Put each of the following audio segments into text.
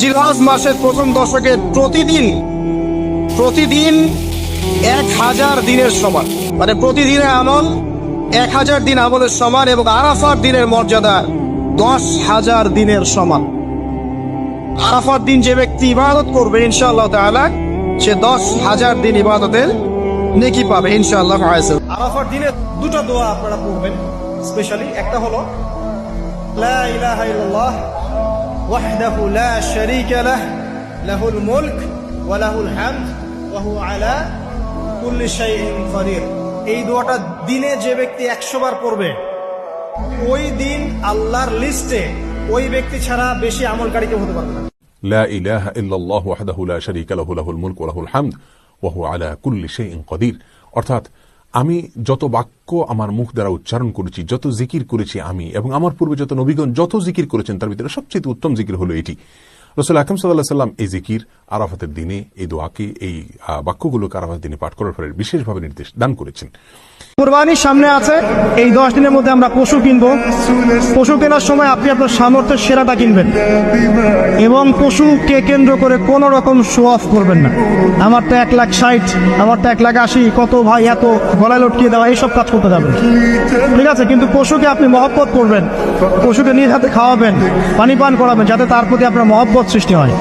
জিলহজ মাসের প্রথম দশকে প্রতিদিন 1000 দিনের সমান, মানে প্রতিদিনের আমল 1000 দিন আমলের সমান, এবং আরাফার দিনের মর্যাদা 10,000 দিনের সমান। আরাফার দিন যে ব্যক্তি ইবাদত করবে ইনশাআল্লাহ তাআলা সে 10,000 দিন ইবাদতের নেকি পাবে ইনশাআল্লাহ। আরাফার দিনে দুটো দোয়া আপনারা পড়বেন স্পেশালি। একটা হলো লা ইলাহা ইল্লাল্লাহ ওয়াহদাহু লা শারীকা লাহ লাহুল মুলক ওয়া লাহুল হামদ ওয়া হুয়া আলা কুল্লি শাইইন কাদির। এই দোয়াটা দিনে যে ব্যক্তি 100 বার পড়বে, ওই দিন আল্লাহর লিস্টে ওই ব্যক্তি ছাড়া বেশি আমলকারী কেউ হতে পারবে না। লা ইলাহা ইল্লাল্লাহ ওয়াহদাহু লা শারীকা লাহু লাহুল মুলক ওয়া লাহুল হামদ ওয়া হুয়া আলা কুল্লি শাইইন কাদির। অর্থাৎ আমি যত বাক্য আমার মুখ দ্বারা উচ্চারণ করেছি, যত জিকির করেছি আমি এবং আমার পূর্বে যত নবীগণ যত জিকির করেছেন, তার ভিতরে সবচেয়ে উত্তম জিকির হলো এটি। রাসূল আকরাম সাল্লাল্লাহু আলাইহি ওয়াসাল্লাম এই জিকির আরাফাতের দিনে এই দোয়াকে, এই বাক্যগুলোকে আরাফাতের দিনে পাঠ করার ফলে বিশেষভাবে নির্দেশ দান করেছেন। কুরবানির সামনে আছে, এই 10 দিনের মধ্যে আমরা পশু কিনবো। পশু কেনার সময় আপনি আপনার সামর্থ্যের সেরাটা কিনবেন এবং পশুকে কেন্দ্র করে কোন রকম শো অফ করবেন না। আমার তো 1,60,000, আমার তো 1,80,000, কত ভাই এত গলায় লটকিয়ে দেওয়া, এইসব কাজ করতে যাবেন, ঠিক আছে? কিন্তু পশুকে আপনি মহব্বত করবেন, পশুকে নিজ হাতে খাওয়াবেন, পানি পান করাবেন, যাতে তার প্রতি আপনার মহব্বত সৃষ্টি হয়,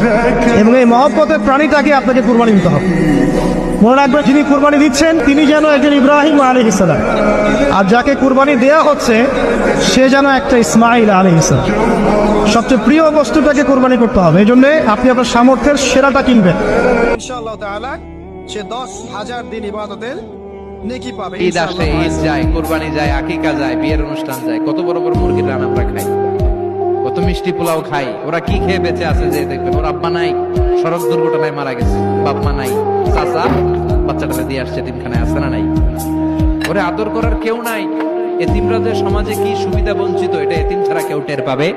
এবং এই মহব্বতের প্রাণীটাকে আপনাকে কুরবানি দিতে হবে। মনে রাখবেন, যিনি কুরবানি দিচ্ছেন তিনি যেন একজন ইব্রাহিম আলাইহিস সালাম, আর যাকে কুরবানি দেয়া হচ্ছে সে যেন একটা ইসমাইল আলাইহিস সালাম। সবচেয়ে প্রিয় বস্তুটাকে কুরবানি করতে হবে। এই জন্য আপনি আপনার সামর্থ্যের সেরাটা কিনবেন ইনশাআল্লাহ তাআলা, সে 10,000 দিন ইবাদতের নেকি পাবে। ঈদ আসে, ঈদ যায়, কুরবানি যায়, আকিকা যায়, বিয়ের অনুষ্ঠান যায়, কত বড় বড় মুরগির রান আমরা খাই, কত মিষ্টি পোলাও খাই। ওরা কি খেয়ে বেঁচে আছে যে দেখবেন, ওর আব্বা নাই, সড়ক দুর্ঘটনায় মারা গেছে, বাপ মা নাই, চাচা বাচ্চাটা দিয়ে আসছে এতিমখানায়, আছে না নাই? ওরে আদর করার কেউ নাই। এতিমরা যে সমাজে কি সুবিধা বঞ্চিত, এটা এতিম ছাড়া কেউ টের পাবে